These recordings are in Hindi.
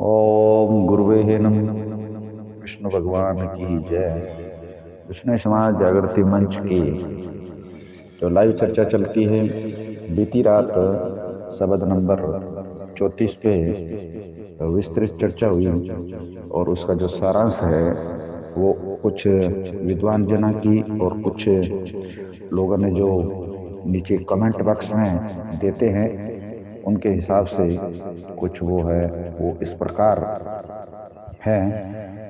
ओम गुरुवे नमः। विष्णु भगवान की जय। विष्णु समाज जागृति मंच की जो लाइव चर्चा चलती है, बीती रात शब्द नंबर 34 पे विस्तृत चर्चा हुई और उसका जो सारांश है वो कुछ विद्वान जना की और कुछ लोगों ने जो नीचे कमेंट बॉक्स में देते हैं उनके हिसाब से कुछ वो है, वो इस प्रकार है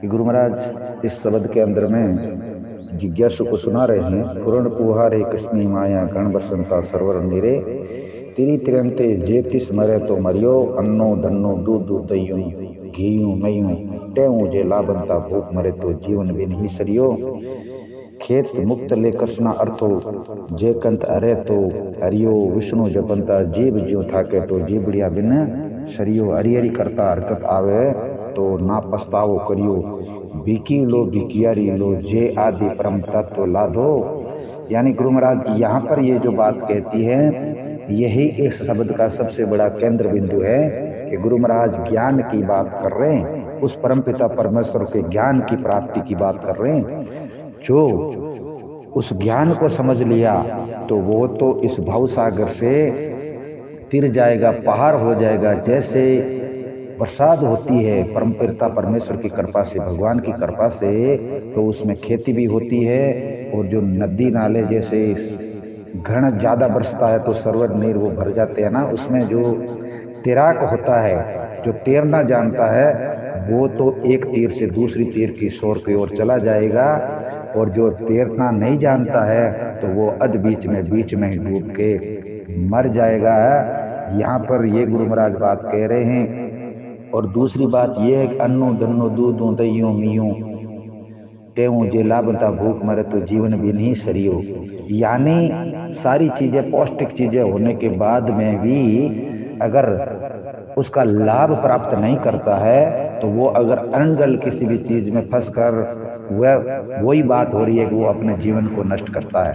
कि गुरु महाराज इस शब्द के अंदर में जिज्ञासु को सुना रहे हैं। पूर्ण कुहारे कृष्णी माया गण बसंता सरवर नीरे तिरी तिरंते जे तिस मरे तो मरियो अन्नो धन्नो दूधू दयू घीयू मयू टेऊ जे लाभंता भूख मरे तो जीवन बिन ही सरियो खेत मुक्त ले कृष्णा अर्थो जे कंत अरे तो हरियो विष्णु जपंता जीव ज्यो थाके तो जीवड़िया बिन सरियो हरि हरि करता हरकत आवे तो ना पछतावो करियो बीकी लो बिकियारी लो जे आदि परम तत्व लाधो। यानी गुरु महाराज यहाँ पर ये जो बात कहती है यही इस शब्द का सबसे बड़ा केंद्र बिंदु है कि गुरु महाराज ज्ञान की बात कर रहे हैं, उस परमपिता परमेश्वर के ज्ञान की प्राप्ति की बात कर रहे हैं। जो उस ज्ञान को समझ लिया तो वो तो इस भव सागर से तिर जाएगा, पार हो जाएगा। जैसे बरसात होती है परमपिता परमेश्वर की कृपा से, भगवान की कृपा से, तो उसमें खेती भी होती है। और जो नदी नाले जैसे घन ज्यादा बरसता है तो सरोवर नीर वो भर जाते हैं ना, उसमें जो तैराक होता है, जो तैरना जानता है, वो तो एक तीर से दूसरी तीर की शोर की ओर चला जाएगा। और जो तैरना नहीं जानता है तो वो अध बीच में ही डूब के मर जाएगा। यहाँ पर ये गुरु महाराज बात कह रहे हैं। और दूसरी बात ये है कि अन्नो धन्नो दूधो दहियो मियो टेऊ जे लाभता भूख मरे तो जीवन भी नहीं सरियो। यानी सारी चीजें पौष्टिक चीजें होने के बाद में भी अगर उसका लाभ प्राप्त नहीं करता है तो वो अगर अनगल किसी भी चीज में फंसकर वह वही बात हो रही है कि वो अपने जीवन को नष्ट करता है।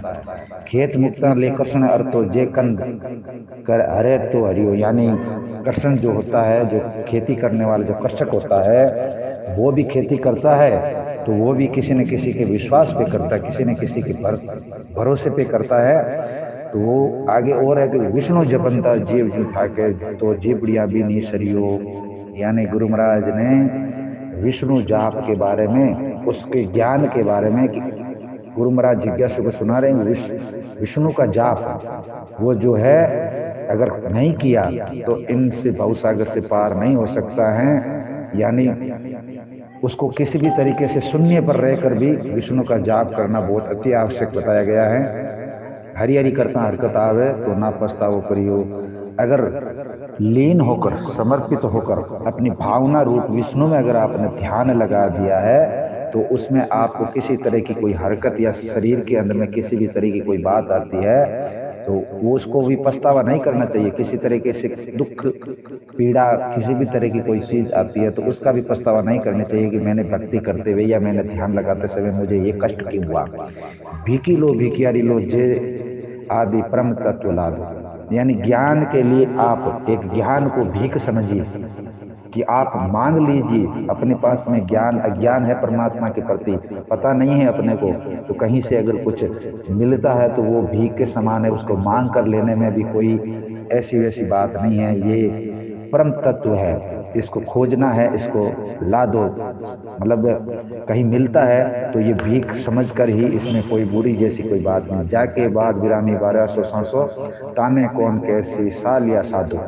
खेत मुक्ता ले कृष्ण अर्थो जे कंद कर हरे तो हरियो। यानी कृष्ण जो होता है, जो खेती करने वाला जो कृषक होता है, वो भी खेती करता है तो वो भी किसी न किसी के विश्वास पे करता है, किसी न किसी के भरोसे पे करता है। तो वो आगे और है कि विष्णु जपंता जीव जो था के तो जीवड़िया भी नहीं सरियो। यानी गुरु महाराज ने विष्णु जाप के बारे में, उसके ज्ञान के बारे में कि गुरु महाराज जिज्ञासु को सुना रहे हैं विष्णु का जाप वो जो है अगर नहीं किया तो इनसे भवसागर से पार नहीं हो सकता है। यानी उसको किसी भी तरीके से शून्य पर रहकर भी विष्णु का जाप करना बहुत अति आवश्यक बताया गया है। हरि हरि करता हरकत आवे तो ना पछतावो करियो। अगर लीन होकर, समर्पित होकर अपनी भावना रूप विष्णु में अगर आपने ध्यान लगा दिया है तो उसमें आपको किसी तरह की कोई हरकत या शरीर के अंदर में किसी भी तरह की कोई बात आती है तो वो उसको भी पछतावा नहीं करना चाहिए। किसी तरीके से दुख पीड़ा किसी भी तरह की कोई चीज आती है तो उसका भी पछतावा नहीं करना चाहिए कि मैंने भक्ति करते हुए या मैंने ध्यान लगाते समय मुझे ये कष्ट क्यों हुआ। भीकी लो भिकियारी लो जे आदि परम तत्व ला दो। यानी ज्ञान के लिए आप एक ज्ञान को भीख समझिए कि आप मांग लीजिए। अपने पास में ज्ञान अज्ञान है परमात्मा के प्रति, पता नहीं है अपने को, तो कहीं से अगर कुछ मिलता है तो वो भीख के समान है, उसको मांग कर लेने में भी कोई ऐसी वैसी बात नहीं है। ये परम तत्व है, इसको खोजना है, इसको ला दो। मतलब कहीं मिलता है तो ये भीख समझकर ही, इसमें कोई बुरी जैसी कोई बात नहीं। जाके बाद बिरामी 1200 ताने कौन कैसी साल या साधु।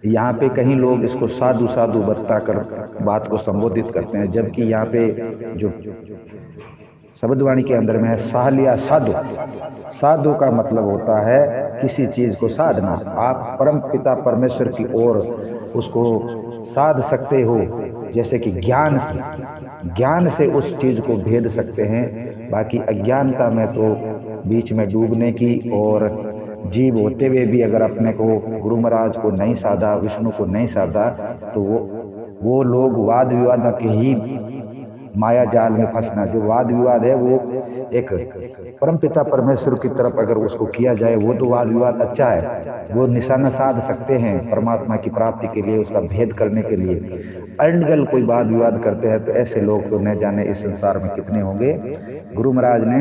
यहाँ पे कहीं लोग इसको साधु साधु बता कर बात को संबोधित करते हैं, जबकि यहाँ पे जो शब्दवाणी के अंदर में है साहलिया साधु। साधु का मतलब होता है किसी चीज को साधना। आप परम पिता परमेश्वर की ओर उसको साध सकते हो, जैसे कि ज्ञान से उस चीज को भेद सकते हैं। बाकी अज्ञानता में तो बीच में डूबने की, और जीव होते हुए भी अगर अपने को गुरु महाराज को नहीं साधा, विष्णु को नहीं साधा, तो वो लोग वाद विवाद के ही माया जाल में फंसना। जो वाद विवाद है वो एक परमपिता परमेश्वर की तरफ अगर उसको किया जाए वो तो वाद विवाद अच्छा है, वो निशाना साध सकते हैं परमात्मा की प्राप्ति के लिए, उसका भेद करने के लिए। अनर्गल कोई वाद विवाद करते हैं तो ऐसे लोग तो न जाने इस संसार में कितने होंगे। गुरु महाराज ने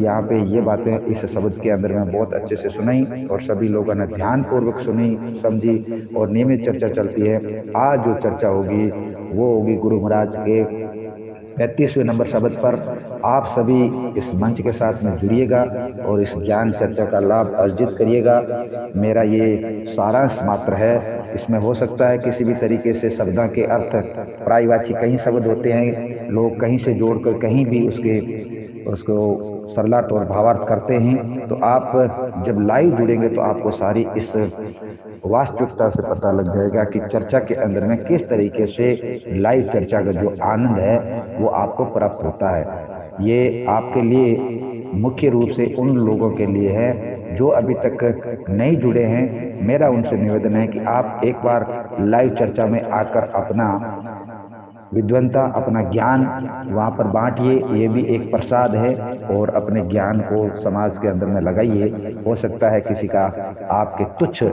यहाँ पे ये बातें इस शब्द के अंदर में बहुत अच्छे से सुनाई और सभी लोगों ने ध्यान पूर्वक सुनी, समझी और नियमित चर्चा चलती है। आज जो चर्चा होगी वो होगी गुरु महाराज के 35वें नंबर शब्द पर। आप सभी इस मंच के साथ में जुड़िएगा और इस ज्ञान चर्चा का लाभ अर्जित करिएगा। मेरा ये सारांश मात्र है, इसमें हो सकता है किसी भी तरीके से शब्दों के अर्थ प्रायवाची कई शब्द होते हैं, लोग कहीं से जोड़कर कहीं भी उसको सरलाट और भावार्थ करते हैं। तो आप जब लाइव जुड़ेंगे तो आपको सारी इस वास्तविकता से पता लग जाएगा कि चर्चा के अंदर में किस तरीके से लाइव चर्चा का जो आनंद है वो आपको प्राप्त होता है। ये आपके लिए मुख्य रूप से उन लोगों के लिए है जो अभी तक नहीं जुड़े हैं। मेरा उनसे निवेदन है कि आप एक बार लाइव चर्चा में आकर अपना विद्वंता, अपना ज्ञान वहां पर बांटिए। ये भी एक प्रसाद है और अपने ज्ञान को समाज के अंदर में लगाइए। हो सकता है किसी का आपके तुच्छ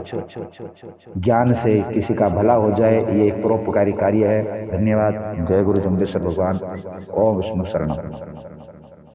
ज्ञान से किसी का भला हो जाए। ये एक परोपकारी कार्य है। धन्यवाद। जय गुरु जम्बेश्वर भगवान। ओम विष्णु शरणम।